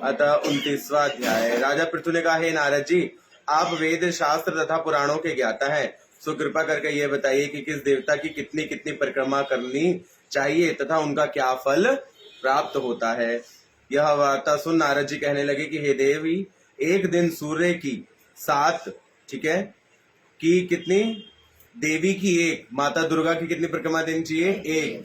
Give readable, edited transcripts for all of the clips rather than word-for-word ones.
अतः 29वां अध्याय। राजा पृथु ने कहा, हे नारद जी, आप वेद शास्त्र तथा पुराणों के ज्ञाता हैं, सो कृपा करके ये बताइए कि किस देवता की कितनी कितनी परिक्रमा करनी चाहिए तथा उनका क्या फल प्राप्त होता है। यह वार्ता सुन नारद जी कहने लगे कि हे देवी, एक दिन सूर्य की 7, ठीक है, की कितनी, देवी की 1, माता दुर्गा की कितनी परिक्रमा देनी चाहिए, 1,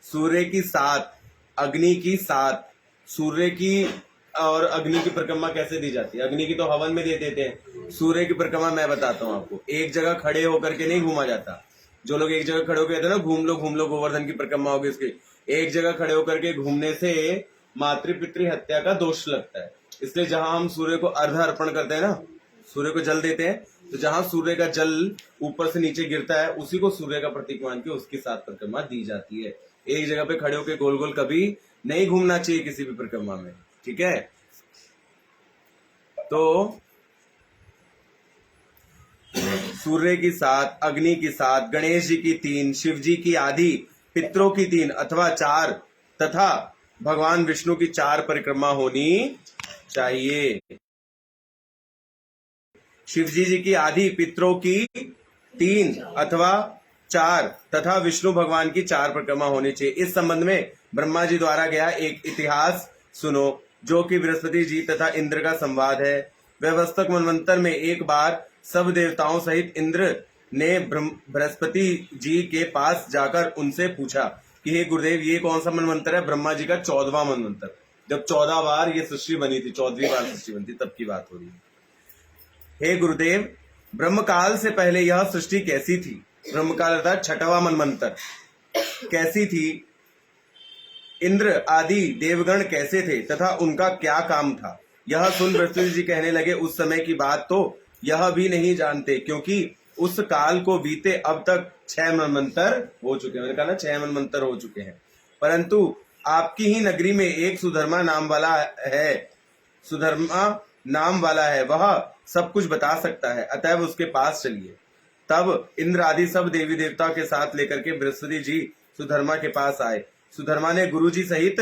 सूर्य की 7, अग्नि की 7, सूर्य की और अग्नि की परिक्रमा कैसे दी जाती है, अग्नि की तो हवन में दे देते हैं, सूर्य की परिक्रमा मैं बताता हूँ आपको। एक जगह खड़े होकर के नहीं घूमा जाता। जो लोग एक जगह खड़े होकर कहते हैं ना, घूम लो गोवर्धन की परिक्रमा होगी इसकी, एक जगह खड़े होकर के घूमने से मातृपितृ हत्या का दोष लगता है। इसलिए जहां हम सूर्य को अर्घ्य अर्पण करते हैं ना, सूर्य को जल देते हैं, तो जहां सूर्य का जल ऊपर से नीचे गिरता है उसी को सूर्य का प्रतीक मान के उसकी 7 परिक्रमा दी जाती है। एक जगह पे खड़े होकर गोल गोल कभी नहीं घूमना चाहिए किसी भी परिक्रमा में, ठीक है। तो सूर्य की 7, अग्नि की 7, गणेश जी की 3, शिव जी की आदि, पितरों की 3 अथवा 4 तथा भगवान विष्णु की 4 परिक्रमा होनी चाहिए। शिव जी की आदि, पितरों की 3 अथवा 4 तथा विष्णु भगवान की 4 परिक्रमा होनी चाहिए। इस संबंध में ब्रह्मा जी द्वारा गया एक इतिहास सुनो, जो कि बृहस्पति जी तथा इंद्र का संवाद है। व्यवस्थक मनवंतर में एक बार सब देवताओं सहित इंद्र ने बृहस्पति जी के पास जाकर उनसे पूछा कि हे गुरुदेव, ये कौन सा मनवंतर है। ब्रह्मा जी का 14वां मनवंतर, जब 14 बार ये सृष्टि बनी थी, 14वीं बार सृष्टि बनी थी, तब की बात हो रही है। हे गुरुदेव, ब्रह्म काल से पहले यह सृष्टि कैसी थी। ब्रह्म काल अर्थात 6वां मनवंतर कैसी थी, इंद्र आदि देवगण कैसे थे तथा उनका क्या काम था। यह सुन बृहस्पति जी कहने लगे, उस समय की बात तो यह भी नहीं जानते, क्योंकि उस काल को बीते अब तक 6 मनवंतर हो चुके हैं। मैंने कहा ना 6 मनवंतर हो चुके हैं, परंतु आपकी ही नगरी में एक सुधर्मा नाम वाला है, वह सब कुछ बता सकता है, अतएव उसके पास चलिए। तब इंद्र आदि सब देवी देवता के साथ लेकर के बृहस्पति जी सुधर्मा के पास आए। सुधर्मा ने गुरु जी सहित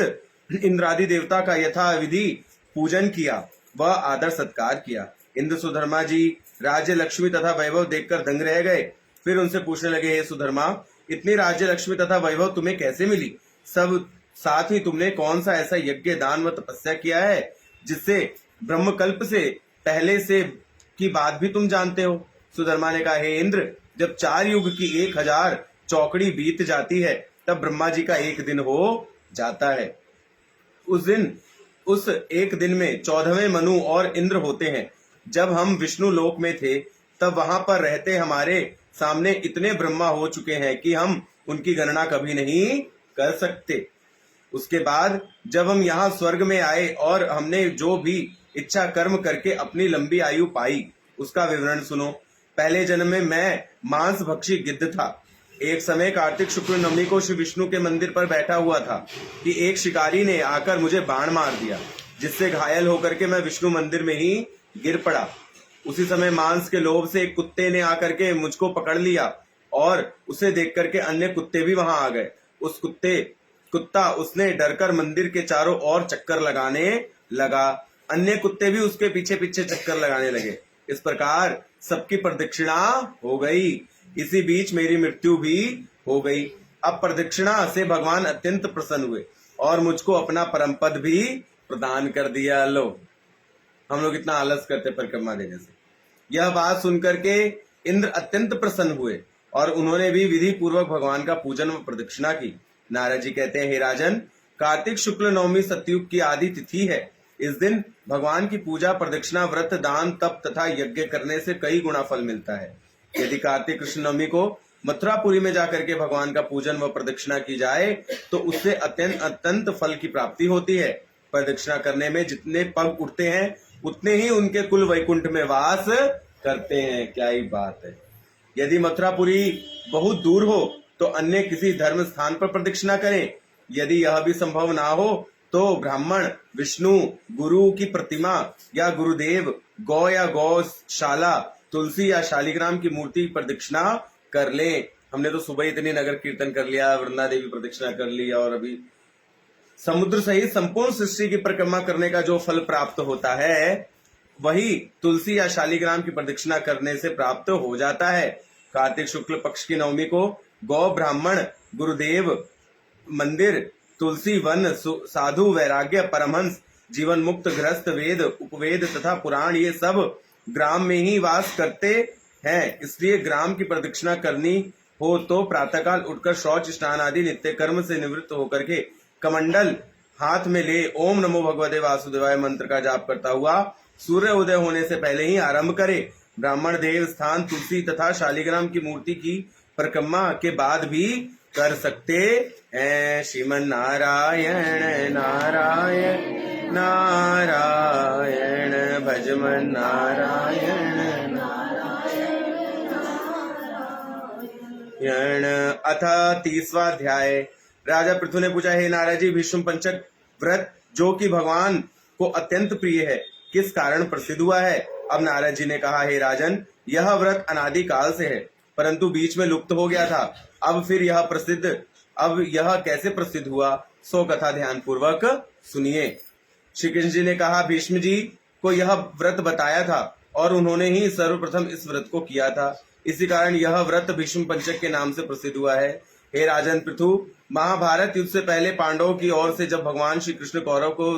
इंद्र आदि देवता का यथा विधि पूजन किया, वह आदर सत्कार किया। इंद्र सुधर्मा जी राज्य लक्ष्मी तथा वैभव देखकर दंग रह गए। फिर उनसे पूछने लगे, हे सुधर्मा, इतनी राज्य लक्ष्मी तथा वैभव तुम्हें कैसे मिली। सब साथ ही तुमने कौन सा ऐसा यज्ञ, दान व तपस्या किया है जिससे ब्रह्मकल्प से पहले से की बात भी तुम जानते हो। सुधर्मा ने कहा, हे इंद्र, जब 4 युग की 1000 चौकड़ी बीत जाती है, तब ब्रह्मा जी का एक दिन हो जाता है। उस एक दिन में 14वें मनु और इंद्र होते हैं। जब हम विष्णु लोक में थे, तब वहां पर रहते हमारे सामने इतने ब्रह्मा हो चुके हैं कि हम उनकी गणना कभी नहीं कर सकते। उसके बाद जब हम यहाँ स्वर्ग में आए और हमने जो भी इच्छा कर्म करके अपनी लंबी आयु पाई, उसका विवरण सुनो। पहले जन्म में मैं मांस भक्षी गिद्ध था। एक समय कार्तिक शुक्ल नवमी को श्री विष्णु के मंदिर पर बैठा हुआ था कि एक शिकारी ने आकर मुझे बाण मार दिया, जिससे घायल होकर के मैं विष्णु मंदिर में ही गिर पड़ा। उसी समय मांस के लोभ से एक कुत्ते ने आकर के मुझको पकड़ लिया और उसे देख करके अन्य कुत्ते भी वहां आ गए। उसने डरकर मंदिर के चारों ओर चक्कर लगाने लगा। अन्य कुत्ते भी उसके पीछे पीछे चक्कर लगाने लगे। इस प्रकार सबकी प्रदक्षिणा हो गई। इसी बीच मेरी मृत्यु भी हो गई। अब प्रदक्षिणा से भगवान अत्यंत प्रसन्न हुए और मुझको अपना परम पद भी प्रदान कर दिया। लो, हम लोग इतना आलस करते परिक्रमा देने से। यह बात सुनकर के इंद्र अत्यंत प्रसन्न हुए और उन्होंने भी विधि पूर्वक भगवान का पूजन व प्रदक्षिणा की। नारद जी कहते हैं, हे राजन, कार्तिक शुक्ल नवमी सतयुग की आदि तिथि है। इस दिन भगवान की पूजा, प्रदक्षिणा, व्रत, दान, तप तथा यज्ञ करने से कई गुना फल मिलता है। यदि कार्तिक कृष्ण नवमी को मथुरापुरी में जाकर के भगवान का पूजन व प्रदक्षिणा की जाए तो उससे अत्यंत फल की प्राप्ति होती है। प्रदक्षिणा करने में जितने पग उठते हैं उतने ही उनके कुल वैकुंठ में वास करते हैं। क्या ही बात है। यदि मथुरापुरी बहुत दूर हो तो अन्य किसी धर्म स्थान पर प्रदक्षिणा करें। यदि यह भी संभव ना हो तो ब्राह्मण, विष्णु, गुरु की प्रतिमा या गुरुदेव, गौ या गौशाला, तुलसी या शालिग्राम की मूर्ति प्रदक्षिणा कर लें। हमने तो सुबह इतनी नगर कीर्तन कर लिया, वृंदा देवी प्रदक्षिणा कर ली, और अभी समुद्र सहित संपूर्ण सृष्टि की परिक्रमा करने का जो फल प्राप्त होता है वही तुलसी या शालिग्राम की प्रदक्षिणा करने से प्राप्त हो जाता है। कार्तिक शुक्ल पक्ष की नवमी को गौ ब्राह्मण गुरुदेव मंदिर तुलसी वन साधु वैराग्य परमहंस जीवन मुक्त गृहस्थ वेद उपवेद तथा पुराण ये सब ग्राम में ही वास करते हैं। इसलिए ग्राम की प्रदक्षिणा करनी हो तो प्रातःकाल उठकर शौच स्नान आदि नित्य कर्म से निवृत्त होकर के कमंडल हाथ में ले ओम नमो भगवते वासुदेवाय मंत्र का जाप करता हुआ सूर्य उदय होने से पहले ही आरंभ करे। ब्राह्मण देव स्थान तुलसी तथा शालिग्राम की मूर्ति की परिक्रमा के बाद भी कर सकते हैं। श्रीमन नारायण नारायण नारायण भजमन नारायण नारायण। अथ 30वां अध्याय। राजा पृथु ने पूछा, हे नारद जी, भीष्म पंचक व्रत जो कि भगवान को अत्यंत प्रिय है किस कारण प्रसिद्ध हुआ है? अब नारद जी ने कहा, हे राजन, यह व्रत अनादि काल से है परंतु बीच में लुप्त हो गया था। अब यह कैसे प्रसिद्ध हुआ सो कथा ध्यान पूर्वक सुनिए। श्री कृष्ण जी ने कहा, भीष्म जी को यह व्रत बताया था और उन्होंने ही सर्वप्रथम इस व्रत को किया था। इसी कारण यह व्रत भीष्म पंचक के नाम से प्रसिद्ध हुआ है। हे राजन पृथु, महाभारत युद्ध से पहले पांडवों की ओर से जब भगवान श्री कृष्ण कौरव को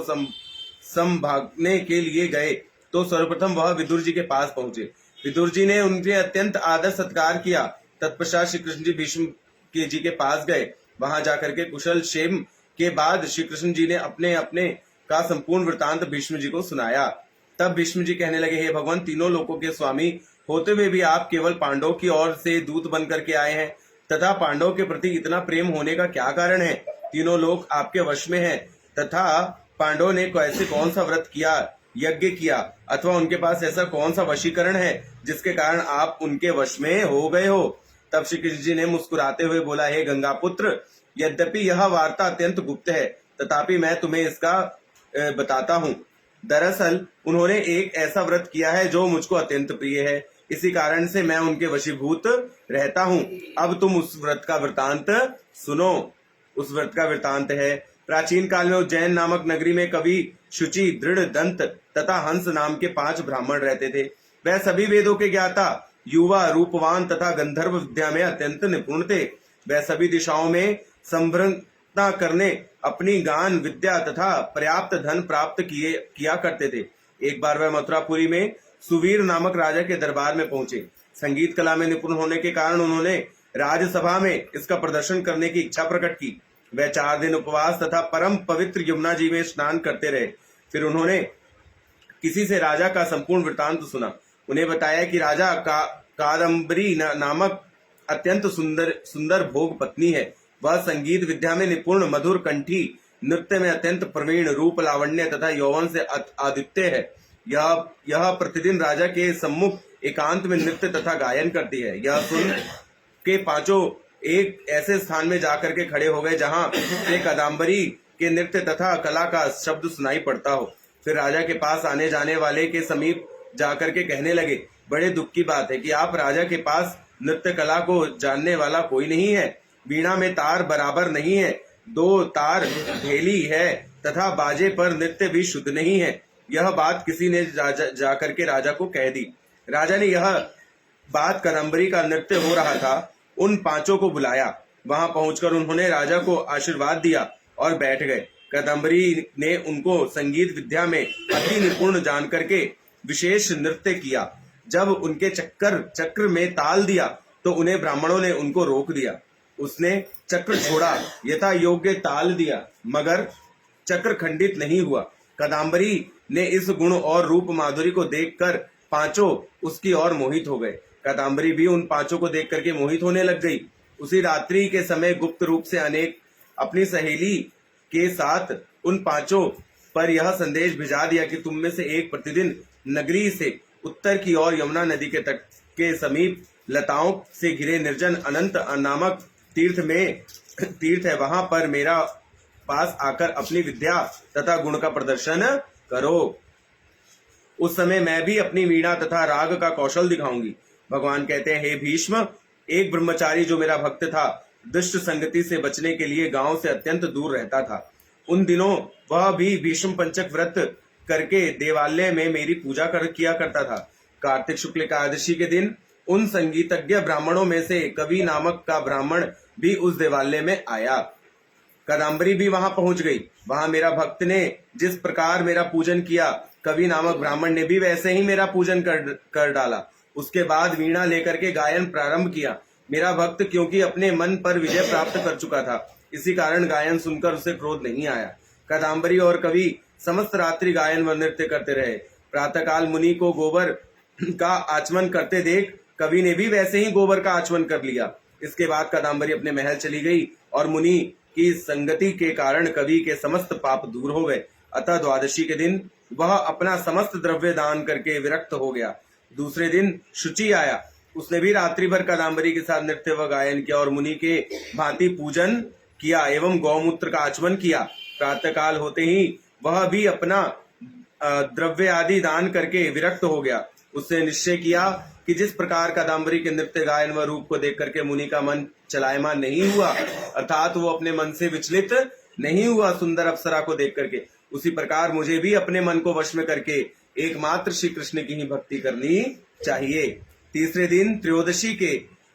संभागने के लिए गए तो सर्वप्रथम वह विदुर जी के पास पहुंचे। विदुर जी ने उनके अत्यंत आदर सत्कार किया। तत्पश्चात श्री कृष्ण जी भीष्म के जी के पास गए। वहां जाकर के कुशल क्षेम के बाद श्री कृष्ण जी ने अपने अपने का संपूर्ण वृतांत भीष्म जी को सुनाया। तब भीष्म जी कहने लगे, हे भगवान, तीनों लोकों के स्वामी होते हुए भी आप केवल पांडवों की ओर से दूत बन करके आए हैं तथा पांडवों के प्रति इतना प्रेम होने का क्या कारण है? तीनों लोग आपके वश में हैं तथा पांडवों ने कैसे कौन सा व्रत किया, यज्ञ किया अथवा उनके पास ऐसा कौन सा वशीकरण है जिसके कारण आप उनके वश में हो गए हो? तब श्री कृष्ण जी ने मुस्कुराते हुए बोला, हे गंगा पुत्र, यद्यपि यह वार्ता अत्यंत गुप्त है तथापि मैं तुम्हें इसका बताता हूँ। दरअसल उन्होंने एक ऐसा व्रत किया है जो मुझको अत्यंत प्रिय है, इसी कारण से मैं उनके वशीभूत रहता हूँ। अब तुम उस व्रत का वृतांत सुनो। उस व्रत का वृतांत है, प्राचीन काल में उज्जैन नामक नगरी में कवि शुचि दृढ़ दंत तथा हंस नाम के 5 ब्राह्मण रहते थे। वह सभी वेदों के ज्ञाता, युवा, रूपवान तथा गंधर्व विद्या में अत्यंत निपुण थे। वह सभी दिशाओं में संभ्रमता करने अपनी गान विद्या तथा पर्याप्त धन प्राप्त किया करते थे। एक बार वह मथुरापुरी में सुवीर नामक राजा के दरबार में पहुंचे। संगीत कला में निपुण होने के कारण उन्होंने राजसभा में इसका प्रदर्शन करने की इच्छा प्रकट की। वह 4 दिन उपवास तथा परम पवित्र यमुना जी में स्नान करते रहे। फिर उन्होंने किसी से राजा का संपूर्ण वृतांत सुना। उन्हें बताया कि राजा का कादम्बरी नामक अत्यंत सुंदर भोग पत्नी है। वह संगीत विद्या में निपुण, मधुर कंठी, नृत्य में अत्यंत प्रवीण, रूप लावण्य तथा यौवन से आदित्य है। यह प्रतिदिन राजा के सम्मुख एकांत में नृत्य तथा गायन करती है। यह सुन के 5 एक ऐसे स्थान में जाकर के खड़े हो गए जहां से कादम्बरी के नृत्य तथा कला का शब्द सुनाई पड़ता हो। फिर राजा के पास आने जाने वाले के समीप जाकर के कहने लगे, बड़े दुख की बात है कि आप राजा के पास नृत्य कला को जानने वाला कोई नहीं है। वीणा में तार बराबर नहीं है, 2 तार ढेली है तथा बाजे पर नृत्य भी शुद्ध नहीं है। यह बात किसी ने जाकर के राजा को कह दी। राजा ने यह बात कादम्बरी का नृत्य हो रहा था उन 5 को बुलाया। वहां पहुंचकर उन्होंने राजा को आशीर्वाद दिया और बैठ गए। कादम्बरी ने उनको संगीत विद्या में अति निपुण जान करके विशेष नृत्य किया। जब उनके चक्र में ताल दिया तो उन्हें ब्राह्मणों ने उनको रोक दिया। उसने चक्र छोड़ा, यथा योग्य ताल दिया, मगर चक्र खंडित नहीं हुआ। कादम्बरी ने इस गुण और रूप माधुरी को देखकर 5 उसकी ओर मोहित हो गए। कादम्बरी भी उन 5 को देख करके मोहित होने लग गई। उसी रात्रि के समय गुप्त रूप से अनेक अपनी सहेली के साथ उन 5 पर यह संदेश भिजा दिया कि तुम में से एक प्रतिदिन नगरी से उत्तर की ओर यमुना नदी के तट के समीप लताओं से घिरे निर्जन अनंत नामक तीर्थ है, वहां पर मेरा पास आकर अपनी विद्या तथा गुण का प्रदर्शन करो। उस समय मैं भी अपनी वीणा तथा राग का कौशल दिखाऊंगी। भगवान कहते हैं, हे भीष्म, एक ब्रह्मचारी जो मेरा भक्त था दुष्ट संगति से बचने के लिए गांव से अत्यंत दूर रहता था। उन दिनों वह भी भीष्म पंचक व्रत करके देवालय में मेरी पूजा किया करता था। कार्तिक शुक्ल एकादशी के दिन उन संगीतज्ञ ब्राह्मणों में से कवि नामक का ब्राह्मण भी उस देवालय में आया। कादम्बरी भी वहां पहुंच गई। वहां मेरा भक्त ने जिस प्रकार मेरा पूजन किया, कवि नामक ब्राह्मण ने भी वैसे ही मेरा पूजन कर डाला। उसके बाद वीणा लेकर के गायन प्रारंभ किया। मेरा भक्त क्योंकि अपने मन पर विजय प्राप्त कर चुका था, इसी कारण गायन सुनकर उसे क्रोध नहीं आया। कादम्बरी और कवि समस्त रात्रि गायन व नृत्य करते रहे। प्रातःकाल मुनि को गोबर का आचमन करते देख कवि ने भी वैसे ही गोबर का आचमन कर लिया। इसके बाद कादम्बरी अपने महल चली गई और मुनि की संगति के कारण कवि के समस्त पाप दूर हो गए। अतः द्वादशी के दिन वह अपना समस्त द्रव्य दान करके विरक्त हो गया। दूसरे दिन शुचि आया। उसने भी रात्रि भर कादम्बरी के साथ नृत्य व गायन किया और मुनि के भांति पूजन किया एवं गौमूत्र का आचमन किया। प्रातःकाल होते ही वह भी अपना द्रव्य आदि दान करके विरक्त हो गया। उसने निश्चय किया कि जिस प्रकार कादम्बरी के नृत्य गायन व रूप को देख करके मुनि का मन चलायमान नहीं हुआ, अर्थात वो अपने मन से विचलित नहीं हुआ सुंदर अप्सरा को देख करके, उसी प्रकार मुझे भी अपने मन को वश में करके एकमात्र श्री कृष्ण की ही भक्ति करनी चाहिए। तीसरे दिन त्रयोदशी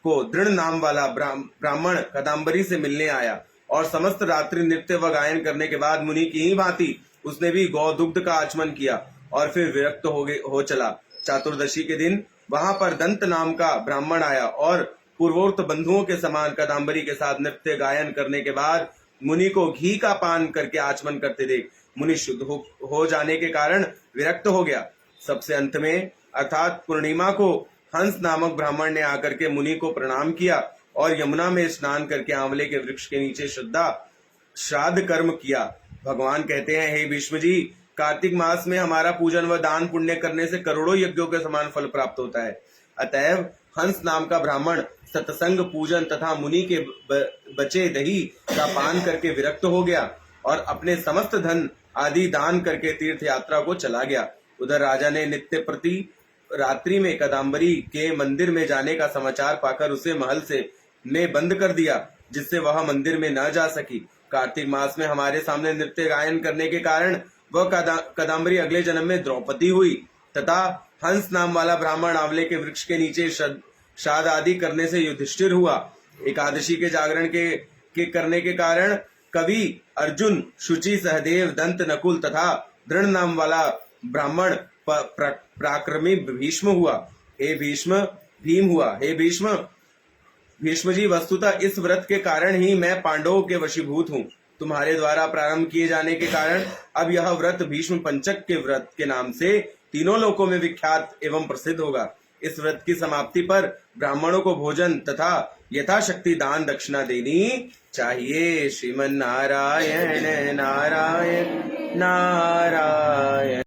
को दृढ़ नाम वाला ब्राह्मण कादम्बरी से मिलने आया और समस्त रात्रि नृत्य व गायन करने के बाद मुनि की ही भांति उसने भी गौ दुग्ध का आचमन किया और फिर विरक्त हो चला। चतुर्दशी के दिन वहां पर दंत नाम का ब्राह्मण आया और पूर्वोक्त बंधुओं के समान कादम्बरी के साथ नृत्य गायन करने के बाद मुनि को घी का पान करके आचमन करते देख मुनि शुद्ध हो जाने के कारण विरक्त हो गया। सबसे अंत में अर्थात पूर्णिमा को हंस नामक ब्राह्मण ने आकर के मुनि को प्रणाम किया और यमुना में स्नान करके आंवले के वृक्ष के नीचे श्राद्ध कर्म किया। भगवान कहते हैं, हे भीष्म जी, कार्तिक मास में हमारा पूजन व दान पुण्य करने से करोड़ों यज्ञों के समान फल प्राप्त होता है। अतएव हंस नाम का ब्राह्मण सत्संग पूजन तथा मुनि के बचे दही का पान करके विरक्त हो गया और अपने समस्त धन आदि दान करके तीर्थ यात्रा को चला गया। उधर राजा ने नित्य प्रति रात्रि में कादम्बरी के मंदिर में जाने का समाचार पाकर उसे महल में बंद कर दिया, जिससे वह मंदिर में न जा सकी। कार्तिक मास में हमारे सामने नृत्य गायन करने के कारण वह कादम्बरी अगले जन्म में द्रौपदी हुई तथा हंस नाम वाला ब्राह्मण आंवले के वृक्ष के नीचे श्राद्ध आदि करने से युधिष्ठिर हुआ। एकादशी के जागरण के करने के कारण कवि अर्जुन, शुचि, सहदेव, दंत, नकुल तथा दृढ़ नाम वाला ब्राह्मण पराक्रमी भीष्म हुआ। हे भीष्म भीम हुआ। हे भीष्म जी, वस्तुतः इस व्रत के कारण ही मैं पांडवों के वशीभूत हूँ। तुम्हारे द्वारा प्रारंभ किए जाने के कारण अब यह व्रत भीष्म पंचक के व्रत के नाम से तीनों लोकों में विख्यात एवं प्रसिद्ध होगा। इस व्रत की समाप्ति पर ब्राह्मणों को भोजन तथा यथाशक्ति दान दक्षिणा देनी चाहिए। श्रीमन नारायण नारायण नारायण।